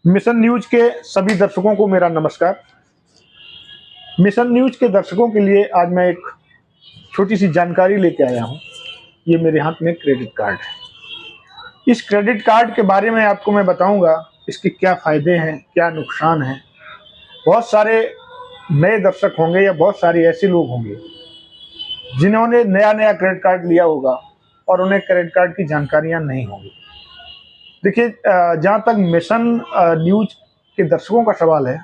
Mission news के सभी दर्शकों को मेरा नमस्कार। मिशन न्यूज के दर्शकों के लिए आज मैं एक छोटी सी जानकारी लेके आया हूँ। ये मेरे हाथ में क्रेडिट कार्ड है। इस क्रेडिट कार्ड के बारे में आपको मैं बताऊंगा, इसके क्या फायदे हैं, क्या नुकसान है। बहुत सारे नए दर्शक होंगे या बहुत सारे ऐसे लोग होंगे जिन्होंने नया नया क्रेडिट कार्ड लिया होगा और उन्हें क्रेडिट कार्ड की जानकारियां नहीं होंगी। देखिए, जहाँ तक मिशन न्यूज के दर्शकों का सवाल है,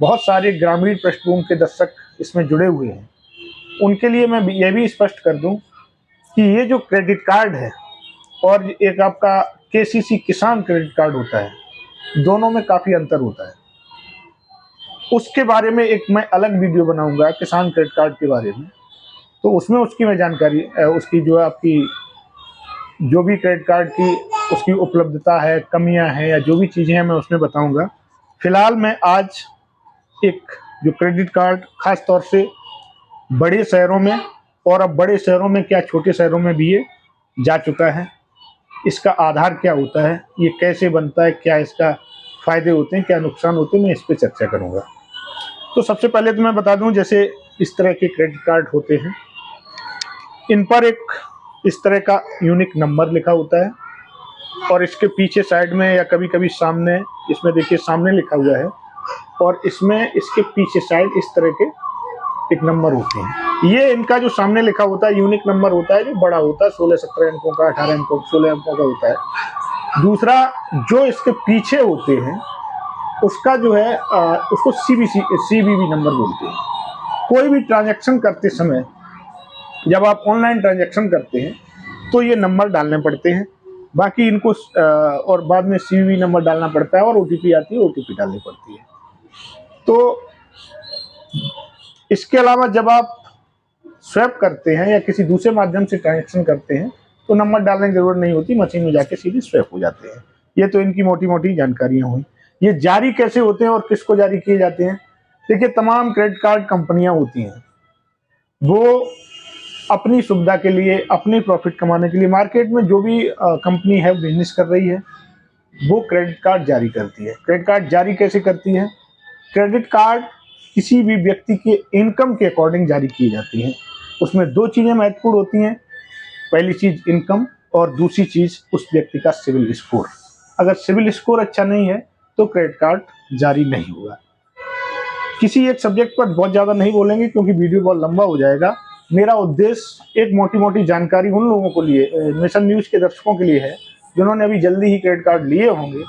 बहुत सारे ग्रामीण पृष्ठभूमि के दर्शक इसमें जुड़े हुए हैं। उनके लिए मैं ये भी स्पष्ट कर दूं कि ये जो क्रेडिट कार्ड है और एक आपका केसीसी किसान क्रेडिट कार्ड होता है, दोनों में काफ़ी अंतर होता है। उसके बारे में एक मैं अलग वीडियो बनाऊंगा किसान क्रेडिट कार्ड के बारे में, तो उसमें उसकी मैं जानकारी उसकी जो है आपकी जो भी क्रेडिट कार्ड की उसकी उपलब्धता है, कमियां हैं या जो भी चीज़ें हैं मैं उसमें बताऊंगा। फिलहाल मैं आज एक जो क्रेडिट कार्ड खास तौर से बड़े शहरों में, और अब बड़े शहरों में क्या छोटे शहरों में भी ये जा चुका है, इसका आधार क्या होता है, ये कैसे बनता है, क्या इसका फ़ायदे होते हैं, क्या नुकसान होते हैं, मैं इस पर चर्चा करूँगा। तो सबसे पहले तो मैं बता दूं, जैसे इस तरह के क्रेडिट कार्ड होते हैं, इन पर एक इस तरह का यूनिक नंबर लिखा होता है और इसके पीछे साइड में या कभी कभी सामने, इसमें देखिए सामने लिखा हुआ है और इसमें इसके पीछे साइड इस तरह के एक नंबर होते हैं। ये इनका जो सामने लिखा होता है यूनिक नंबर होता है, जो बड़ा होता है, 16-17 अंकों का, 18 अंकों, 16 अंकों का होता है। दूसरा, जो इसके पीछे होते हैं उसका जो है उसको सीवीवी नंबर बोलते हैं। कोई भी ट्रांजैक्शन करते समय, जब आप ऑनलाइन ट्रांजैक्शन करते हैं तो ये नंबर डालने पड़ते हैं, बाकी इनको और बाद में सीवीवी नंबर डालना पड़ता है और ओटीपी आती है, ओटीपी डालनी पड़ती है। तो इसके अलावा जब आप स्वैप करते हैं या किसी दूसरे माध्यम से ट्रांजैक्शन करते हैं तो नंबर डालने की जरूरत नहीं होती, मशीन में जाके सीधे स्वैप हो जाते हैं। ये तो इनकी मोटी मोटी जानकारियां हुई। ये जारी कैसे होते हैं और किसको जारी किए जाते हैं? देखिए, तमाम क्रेडिट कार्ड कंपनियां होती हैं, वो अपनी सुविधा के लिए, अपनी प्रॉफिट कमाने के लिए, मार्केट में जो भी कंपनी है बिजनेस कर रही है, वो क्रेडिट कार्ड जारी करती है। क्रेडिट कार्ड जारी कैसे करती है? क्रेडिट कार्ड किसी भी व्यक्ति के इनकम के अकॉर्डिंग जारी किए जाती हैं। उसमें दो चीज़ें महत्वपूर्ण होती हैं, पहली चीज़ इनकम और दूसरी चीज़ उस व्यक्ति का सिविल स्कोर। अगर सिविल स्कोर अच्छा नहीं है तो क्रेडिट कार्ड जारी नहीं होगा। किसी एक सब्जेक्ट पर बहुत ज़्यादा नहीं बोलेंगे क्योंकि वीडियो बहुत लंबा हो जाएगा। मेरा उद्देश्य एक मोटी मोटी जानकारी उन लोगों को लिए, मिशन न्यूज़ के दर्शकों के लिए है जिन्होंने अभी जल्दी ही क्रेडिट कार्ड लिए होंगे।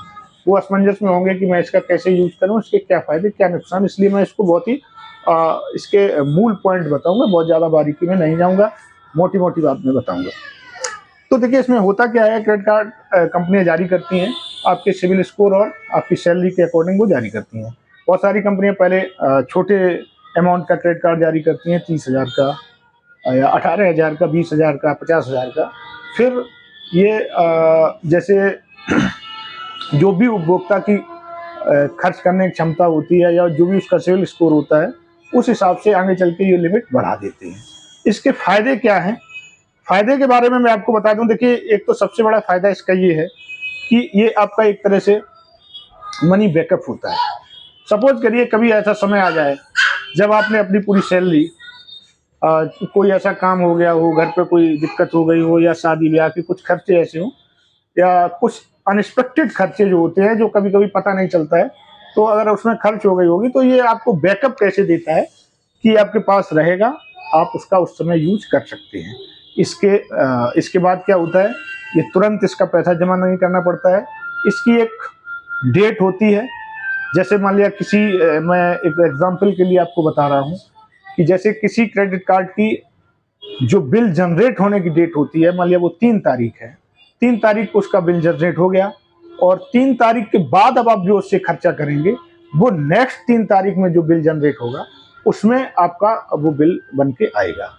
वो असमंजस में होंगे कि मैं इसका कैसे यूज करूं, इसके क्या फ़ायदे, क्या नुकसान। इसलिए मैं इसको बहुत ही इसके मूल पॉइंट बताऊंगा, बहुत ज़्यादा बारीकी में नहीं जाऊंगा, मोटी मोटी बात में बताऊंगा। तो देखिए, इसमें होता क्या है, क्रेडिट कार्ड कंपनियां जारी करती हैं आपके सिविल स्कोर और आपकी सैलरी के अकॉर्डिंग वो जारी करती हैं। बहुत सारी कंपनियां पहले छोटे अमाउंट का क्रेडिट कार्ड जारी करती हैं, 30,000 का या 18,000 का, 20,000 का, 50,000 का। फिर ये जैसे जो भी उपभोक्ता की खर्च करने की क्षमता होती है या जो भी उसका सिविल स्कोर होता है, उस हिसाब से आगे चल के ये लिमिट बढ़ा देते हैं। इसके फायदे क्या हैं? फायदे के बारे में मैं आपको बता दूं। देखिए, एक तो सबसे बड़ा फायदा इसका ये है कि ये आपका एक तरह से मनी बैकअप होता है। सपोज करिए कभी ऐसा समय आ जाए जब आपने अपनी पूरी सैलरी, कोई ऐसा काम हो गया हो, घर पे कोई दिक्कत हो गई हो, या शादी ब्याह के कुछ खर्चे ऐसे हो, या कुछ अनएक्सपेक्टेड खर्चे जो होते हैं, जो कभी कभी पता नहीं चलता है, तो अगर उसमें खर्च हो गई होगी तो ये आपको बैकअप कैसे देता है कि आपके पास रहेगा, आप उसका उस समय यूज कर सकते हैं। इसके बाद क्या होता है, ये तुरंत इसका पैसा जमा नहीं करना पड़ता है। इसकी एक डेट होती है। जैसे मान लिया मैं एक एग्जांपल के लिए आपको बता रहा हूँ कि जैसे किसी क्रेडिट कार्ड की जो बिल जनरेट होने की डेट होती है, मान लिया वो 3 तारीख है, 3 तारीख को उसका बिल जनरेट हो गया और 3 तारीख के बाद अब आप जो उससे खर्चा करेंगे, वो नेक्स्ट 3 तारीख में जो बिल जनरेट होगा उसमें आपका वो बिल बन के आएगा।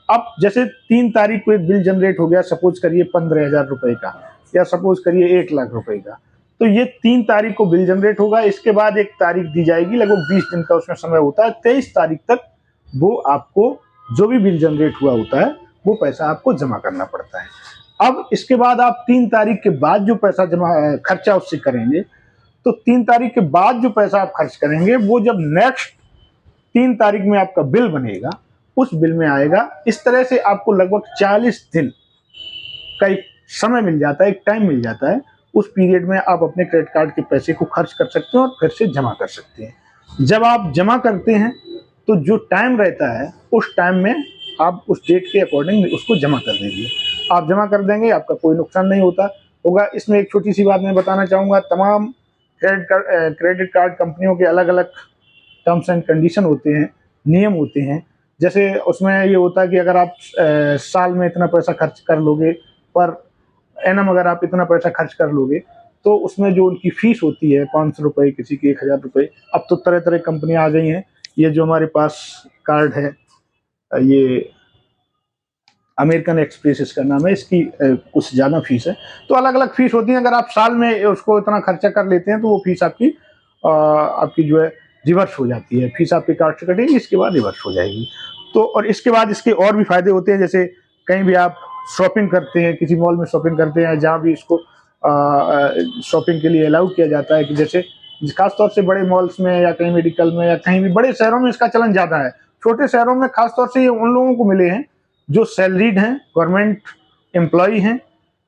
अब जैसे 3 तारीख को एक बिल जनरेट हो गया, सपोज करिए 15,000 रुपए का, या सपोज करिए 1,00,000 रुपए का, तो ये 3 तारीख को बिल जनरेट होगा। इसके बाद एक तारीख दी जाएगी, लगभग 20 दिन का उसमें समय होता है। 23 तारीख तक वो आपको जो भी बिल जनरेट हुआ होता है वो पैसा आपको जमा करना पड़ता है। अब इसके बाद आप 3 तारीख के बाद जो पैसा जमा खर्चा उससे करेंगे, तो 3 तारीख के बाद जो पैसा आप खर्च करेंगे वो जब नेक्स्ट 3 तारीख में आपका बिल बनेगा उस बिल में आएगा। इस तरह से आपको लगभग 40 दिन का एक समय मिल जाता है, एक टाइम मिल जाता है। उस पीरियड में आप अपने क्रेडिट कार्ड के पैसे को खर्च कर सकते हैं और फिर से जमा कर सकते हैं। जब आप जमा करते हैं तो जो टाइम रहता है उस टाइम में आप उस डेट के अकॉर्डिंग उसको जमा कर दीजिए। आप जमा कर देंगे, आपका कोई नुकसान नहीं होगा। इसमें एक छोटी सी बात मैं बताना चाहूँगा, तमाम क्रेडिट कार्ड कंपनियों के अलग अलग टर्म्स एंड कंडीशन होते हैं, नियम होते हैं। जैसे उसमें ये होता है कि अगर आप साल में इतना पैसा खर्च कर लोगे, पर एनम अगर आप इतना पैसा खर्च कर लोगे तो उसमें जो उनकी फीस होती है 500 रुपये, किसी की 1000 रुपये। अब तो तरह तरह कंपनियां आ गई हैं। ये जो हमारे पास कार्ड है, ये अमेरिकन एक्सप्रेस इसका नाम है, इसकी कुछ ज़्यादा फीस है। तो अलग अलग फीस होती है। अगर आप साल में उसको इतना खर्चा कर लेते हैं तो वो फीस आपकी जो है रिवर्स हो जाती है। फीस आपके कार्ड से कटेगी, इसके बाद रिवर्स हो जाएगी। तो और इसके बाद इसके और भी फायदे होते हैं। जैसे कहीं भी आप शॉपिंग करते हैं, किसी मॉल में शॉपिंग करते हैं, जहाँ भी इसको शॉपिंग के लिए अलाउ किया जाता है, कि जैसे खासतौर से बड़े मॉल्स में या कहीं मेडिकल में या कहीं भी बड़े शहरों में इसका चलन ज़्यादा है। छोटे शहरों में खासतौर से ये उन लोगों को मिले हैं जो सैलरीड हैं, गवर्नमेंट एम्प्लॉई हैं,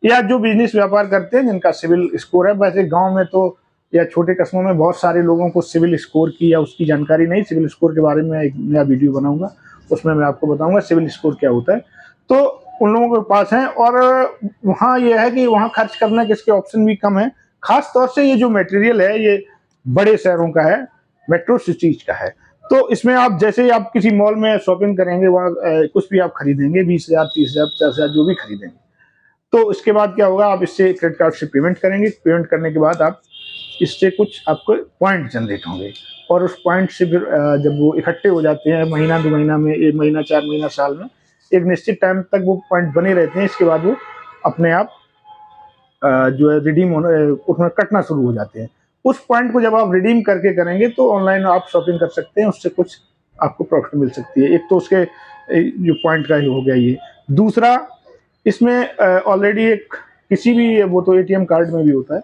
या जो बिजनेस व्यापार करते हैं जिनका सिविल स्कोर है। वैसे गांव में तो या छोटे कस्बों में बहुत सारे लोगों को सिविल स्कोर की या उसकी जानकारी नहीं। सिविल स्कोर के बारे में एक नया वीडियो बनाऊंगा, उसमें मैं आपको बताऊंगा सिविल स्कोर क्या होता है। तो उन लोगों के पास है, और वहाँ ये है कि वहाँ खर्च करने के इसके ऑप्शन भी कम है। खास तौर से ये जो मटेरियल है ये बड़े शहरों का है, मेट्रो सिटीज का है। तो इसमें आप जैसे ही आप किसी मॉल में शॉपिंग करेंगे, वहाँ कुछ भी आप खरीदेंगे, 20,000, 30,000, 50,000 जो भी खरीदेंगे, तो इसके बाद क्या होगा, आप इससे क्रेडिट कार्ड से पेमेंट करेंगे। पेमेंट करने के बाद आप इससे कुछ आपको पॉइंट जनरेट होंगे, और उस पॉइंट से फिर जब वो इकट्ठे हो जाते हैं, महीना 2 महीना में, 1 महीना, 4 महीना, साल में, एक निश्चित टाइम तक वो पॉइंट बने रहते हैं। इसके बाद वो अपने आप जो है रिडीम होना, उसमें कटना शुरू हो जाते हैं। उस पॉइंट को जब आप रिडीम करके करेंगे तो ऑनलाइन आप शॉपिंग कर सकते हैं, उससे कुछ आपको प्रॉफिट मिल सकती है। एक तो उसके जो पॉइंट का ही हो गया ये। दूसरा, इसमें ऑलरेडी एक किसी भी, वो तो एटीएम कार्ड में भी होता है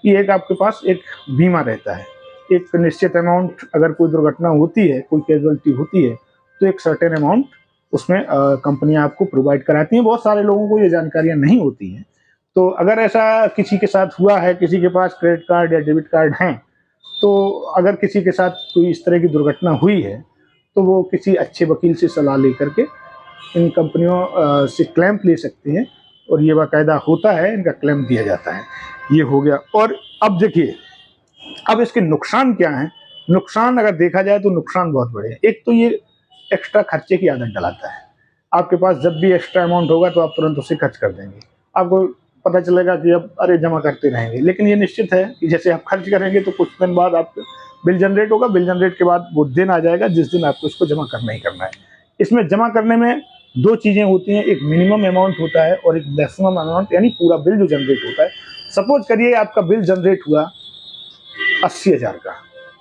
कि एक आपके पास एक बीमा रहता है। एक निश्चित अमाउंट, अगर कोई दुर्घटना होती है, कोई कैजुअलिटी होती है, तो एक सर्टेन अमाउंट उसमें कंपनियां आपको प्रोवाइड कराती हैं। बहुत सारे लोगों को ये जानकारियां नहीं होती हैं। तो अगर ऐसा किसी के साथ हुआ है, किसी के पास क्रेडिट कार्ड या डेबिट कार्ड हैं, तो अगर किसी के साथ कोई इस तरह की दुर्घटना हुई है तो वो किसी अच्छे वकील से सलाह लेकर के इन कंपनियों से क्लेम ले सकते हैं, और ये बाकायदा होता है, इनका क्लेम दिया जाता है। ये हो गया। और अब देखिए, अब इसके नुकसान क्या हैं। नुकसान अगर देखा जाए तो नुकसान बहुत बड़े हैं। एक तो ये एक्स्ट्रा खर्चे की आदत डलाता है। आपके पास जब भी एक्स्ट्रा अमाउंट होगा तो आप तुरंत उसे खर्च कर देंगे। आपको पता चलेगा कि अब अरे जमा करते रहेंगे, लेकिन ये निश्चित है कि जैसे आप खर्च करेंगे तो कुछ दिन बाद आपको बिल जनरेट होगा। बिल जनरेट के बाद वो दिन आ जाएगा जिस दिन आपको इसको जमा करना ही करना है। इसमें जमा करने में 2 चीज़ें होती हैं, एक मिनिमम अमाउंट होता है और एक मैक्सिमम अमाउंट, यानी पूरा बिल जो जनरेट होता है। सपोज करिए आपका बिल जनरेट हुआ 80,000 का,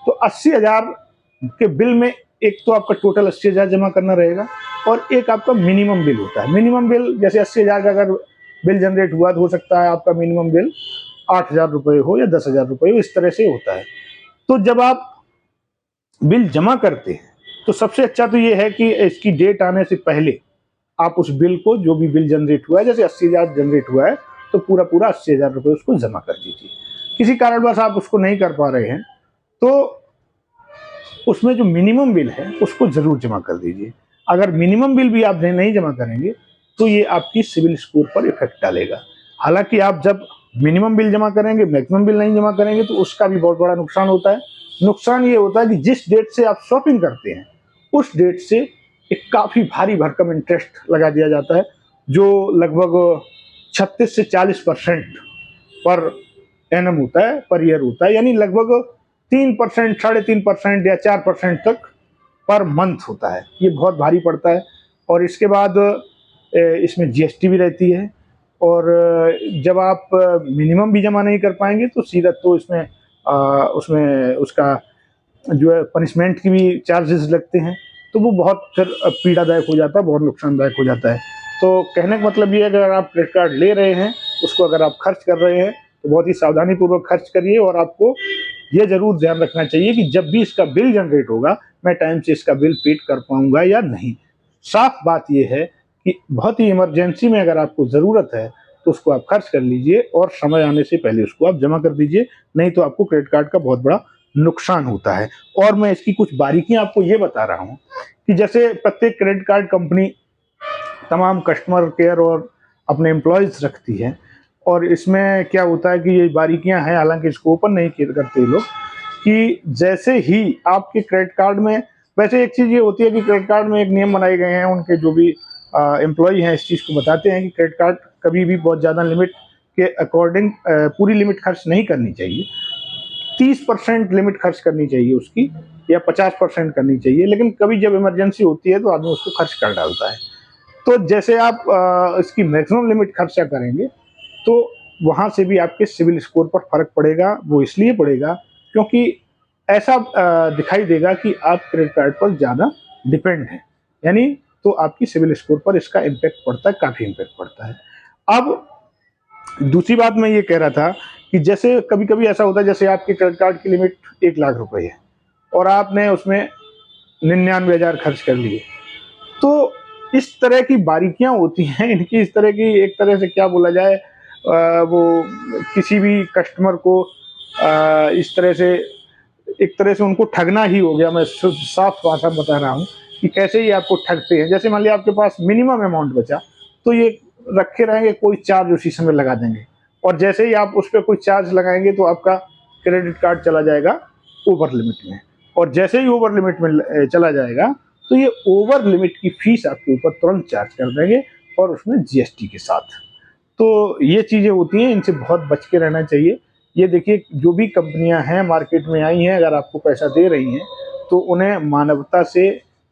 तो 80,000 के बिल में एक तो आपका टोटल 80,000 जमा करना रहेगा, और एक आपका मिनिमम बिल होता है। मिनिमम बिल जैसे 80,000 का अगर बिल जनरेट हुआ तो हो सकता है आपका मिनिमम बिल 8,000 रुपये हो या 10,000 रुपये हो, इस तरह से होता है। तो जब आप बिल जमा करते हैं तो सबसे अच्छा तो ये है कि इसकी डेट आने से पहले आप उस बिल को, जो भी बिल जनरेट हुआ है, जैसे 80,000 जनरेट हुआ है तो पूरा 80,000 रुपये उसको जमा कर दीजिए। किसी कारणवश आप उसको नहीं कर पा रहे हैं तो उसमें जो मिनिमम बिल है उसको जरूर जमा कर दीजिए। अगर मिनिमम बिल भी आप नहीं जमा करेंगे तो ये आपकी सिविल स्कोर पर इफेक्ट डालेगा। हालांकि आप जब मिनिमम बिल जमा करेंगे, मैक्सिमम बिल नहीं जमा करेंगे, तो उसका भी बहुत बड़ा नुकसान होता है। नुकसान ये होता है कि जिस डेट से आप शॉपिंग करते हैं उस डेट से एक काफ़ी भारी भरकम इंटरेस्ट लगा दिया जाता है, जो लगभग 36 से 40% पर एनम होता है, पर ईयर होता है। यानी लगभग 3%, 3.5% या 4% तक पर मंथ होता है। ये बहुत भारी पड़ता है। और इसके बाद इसमें जीएसटी भी रहती है, और जब आप मिनिमम भी जमा नहीं कर पाएंगे तो सीधा तो इसमें उसमें उसका जो है पनिशमेंट की भी चार्जेस लगते हैं, तो वो बहुत फिर पीड़ादायक हो जाता है, बहुत नुकसानदायक हो जाता है। तो कहने का मतलब ये है कि अगर आप क्रेडिट कार्ड ले रहे हैं, उसको अगर आप खर्च कर रहे हैं तो बहुत ही सावधानीपूर्वक खर्च करिए, और आपको ये जरूर ध्यान रखना चाहिए कि जब भी इसका बिल जनरेट होगा मैं टाइम से इसका बिल पेड कर पाऊंगा या नहीं। साफ बात यह है कि बहुत ही इमरजेंसी में अगर आपको ज़रूरत है तो उसको आप खर्च कर लीजिए और समय आने से पहले उसको आप जमा कर दीजिए, नहीं तो आपको क्रेडिट कार्ड का बहुत बड़ा नुकसान होता है। और मैं इसकी कुछ बारीकियां आपको ये बता रहा हूं कि जैसे प्रत्येक क्रेडिट कार्ड कंपनी तमाम कस्टमर केयर और अपने एम्प्लॉयज रखती है, और इसमें क्या होता है कि ये बारीकियां हैं, हालांकि इसको ओपन नहीं करते लोग, कि जैसे ही आपके क्रेडिट कार्ड में, वैसे एक चीज़ ये होती है कि क्रेडिट कार्ड में एक नियम बनाए गए हैं, उनके जो भी एम्प्लॉय हैं इस चीज़ को बताते हैं कि क्रेडिट कार्ड कभी भी बहुत ज़्यादा लिमिट के अकॉर्डिंग पूरी लिमिट खर्च नहीं करनी चाहिए। 30% लिमिट खर्च करनी चाहिए उसकी, या 50% करनी चाहिए, लेकिन कभी जब इमरजेंसी होती है तो आदमी उसको खर्च कर डालता है। तो जैसे आप इसकी मैक्सिमम लिमिट खर्चा करेंगे तो वहाँ से भी आपके सिविल स्कोर पर फर्क पड़ेगा। वो इसलिए पड़ेगा क्योंकि ऐसा दिखाई देगा कि आप क्रेडिट कार्ड पर ज़्यादा डिपेंड हैं, यानी तो आपकी सिविल स्कोर पर इसका इम्पैक्ट पड़ता है, काफ़ी इम्पैक्ट पड़ता है। अब दूसरी बात मैं ये कह रहा था कि जैसे कभी कभी ऐसा होता है, जैसे आपके क्रेडिट कार्ड की लिमिट 1 लाख रुपए है और आपने उसमें 99,000 खर्च कर लिए, तो इस तरह की बारीकियां होती हैं इनकी, इस तरह की, एक तरह से क्या बोला जाए, वो किसी भी कस्टमर को इस तरह से, एक तरह से उनको ठगना ही हो गया। मैं साफ भाषा में बता रहा हूँ कि कैसे ही आपको ठगते हैं। जैसे मान लिया आपके पास मिनिमम अमाउंट बचा तो ये रखे रहेंगे, कोई चार्ज उसी समय लगा देंगे, और जैसे ही आप उस पर कोई चार्ज लगाएंगे तो आपका क्रेडिट कार्ड चला जाएगा ओवर लिमिट में, और जैसे ही ओवर लिमिट में चला जाएगा तो ये ओवर लिमिट की फीस आपके ऊपर तुरंत चार्ज कर देंगे, और उसमें जीएसटी के साथ। तो ये चीज़ें होती हैं, इनसे बहुत बच के रहना चाहिए। ये देखिए, जो भी कंपनियां हैं मार्केट में आई हैं, अगर आपको पैसा दे रही हैं तो उन्हें मानवता से,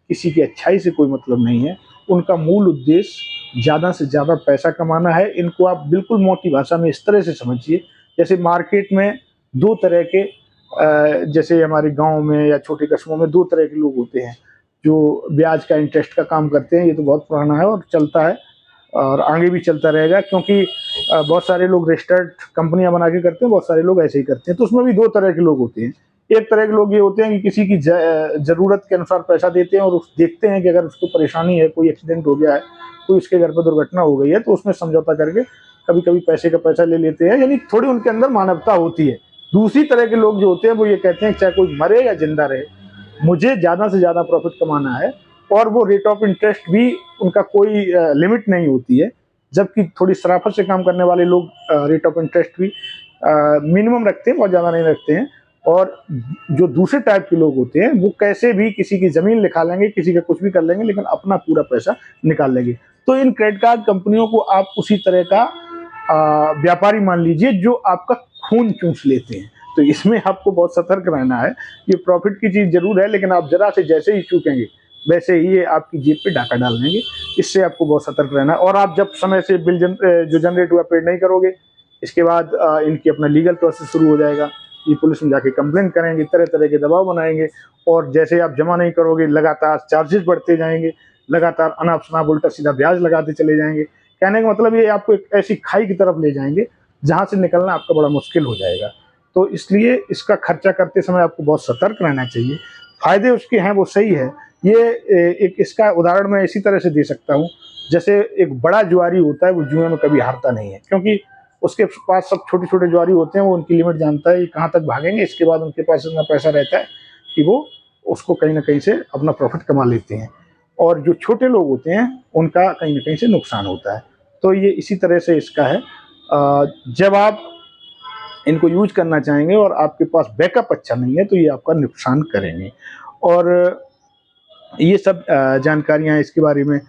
किसी की अच्छाई से कोई मतलब नहीं है। उनका मूल उद्देश्य ज़्यादा से ज़्यादा पैसा कमाना है। इनको आप बिल्कुल मोटी भाषा में इस तरह से समझिए, जैसे मार्केट में दो तरह के, जैसे हमारे गांव में या छोटे कस्बों में दो तरह के लोग होते हैं जो ब्याज का, इंटरेस्ट का काम करते हैं। ये तो बहुत पुराना है और चलता है और आगे भी चलता रहेगा, क्योंकि बहुत सारे लोग रजिस्टर्ड कंपनियां बना के करते हैं, बहुत सारे लोग ऐसे ही करते हैं। तो उसमें भी दो तरह के लोग होते हैं। एक तरह के लोग ये होते हैं कि किसी की ज़रूरत के अनुसार पैसा देते हैं, और देखते हैं कि अगर उसको परेशानी है, कोई एक्सीडेंट हो गया है, कोई उसके घर पर दुर्घटना हो गई है, तो उसमें समझौता करके कभी कभी पैसे का पैसा ले लेते हैं, यानी थोड़ी उनके अंदर मानवता होती है। दूसरी तरह के लोग जो होते हैं वो ये कहते हैं चाहे कोई मरे या जिंदा रहे, मुझे ज़्यादा से ज़्यादा प्रॉफिट कमाना है, और वो रेट ऑफ इंटरेस्ट भी उनका कोई लिमिट नहीं होती है। जबकि थोड़ी शराफत से काम करने वाले लोग रेट ऑफ इंटरेस्ट भी मिनिमम रखते हैं, बहुत ज़्यादा नहीं रखते हैं। और जो दूसरे टाइप के लोग होते हैं वो कैसे भी किसी की ज़मीन लिखा लेंगे, किसी का कुछ भी कर लेंगे, लेकिन अपना पूरा पैसा निकाल लेंगे। तो इन क्रेडिट कार्ड कंपनियों को आप उसी तरह का व्यापारी मान लीजिए जो आपका खून चूस लेते हैं। तो इसमें आपको बहुत सतर्क रहना है। ये प्रॉफिट की चीज़ जरूर है, लेकिन आप जरा से जैसे ही चूकेंगे वैसे ही ये आपकी जेब पे डाका डाल देंगे। इससे आपको बहुत सतर्क रहना है। और आप जब समय से बिल जो जनरेट हुआ पेड नहीं करोगे, इसके बाद इनकी अपना लीगल प्रोसेस शुरू हो जाएगा। ये पुलिस में जाके कंप्लेंट करेंगे, तरह तरह के दबाव बनाएंगे, और जैसे आप जमा नहीं करोगे लगातार चार्जेस बढ़ते जाएंगे, लगातार अनाप शनाप उल्टा सीधा ब्याज लगाते चले जाएंगे। कहने का मतलब ये आपको एक ऐसी खाई की तरफ ले जाएंगे जहाँ से निकलना आपका बड़ा मुश्किल हो जाएगा। तो इसलिए इसका खर्चा करते समय आपको बहुत सतर्क रहना चाहिए। फायदे उसके हैं वो सही है। ये एक इसका उदाहरण मैं इसी तरह से दे सकता हूँ, जैसे एक बड़ा जुआरी होता है वो जुए में कभी हारता नहीं है, क्योंकि उसके पास सब छोटे छोटे जुआरी होते हैं, वो उनकी लिमिट जानता है कहाँ तक भागेंगे। इसके बाद उनके पास इतना पैसा रहता है कि वो उसको कहीं ना कहीं से अपना प्रॉफिट कमा लेते हैं, और जो छोटे लोग होते हैं उनका कहीं ना कहीं से नुकसान होता है। तो ये इसी तरह से इसका है। जब आप इनको यूज करना चाहेंगे और आपके पास बैकअप अच्छा नहीं है तो ये आपका नुकसान करेंगे। और ये सब जानकारियाँ इसके बारे में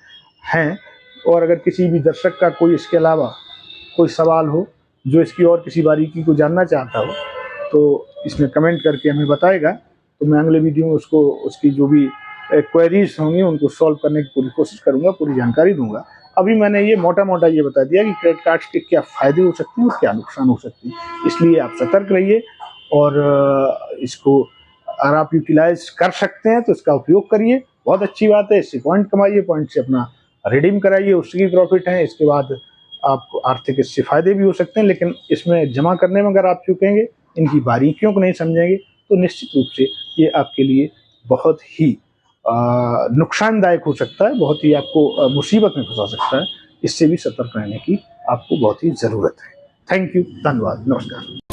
हैं। और अगर किसी भी दर्शक का कोई इसके अलावा कोई सवाल हो जो इसकी और किसी बारीकी को जानना चाहता हो तो इसमें कमेंट करके हमें बताएगा, तो मैं अगले वीडियो में उसको उसकी जो भी क्वेरीज होंगी उनको सॉल्व करने की पूरी कोशिश करूँगा, पूरी जानकारी दूंगा। अभी मैंने ये मोटा मोटा ये बता दिया कि क्रेडिट कार्ड्स के क्या फ़ायदे हो सकते हैं और क्या नुकसान हो सकते हैं। इसलिए आप सतर्क रहिए, और इसको अगर आप यूटिलाइज कर सकते हैं तो इसका उपयोग करिए, बहुत अच्छी बात है। इससे पॉइंट कमाइए, पॉइंट से अपना रिडीम कराइए, उसकी प्रॉफिट है। इसके बाद आपको आर्थिक इससे फ़ायदे भी हो सकते हैं, लेकिन इसमें जमा करने में अगर आप चूकेंगे इनकी बारीकियों को नहीं समझेंगे तो निश्चित रूप से ये आपके लिए बहुत ही नुकसानदायक हो सकता है, बहुत ही आपको मुसीबत में फंसा सकता है। इससे भी सतर्क रहने की आपको बहुत ही ज़रूरत है। थैंक यू, धन्यवाद, नमस्कार।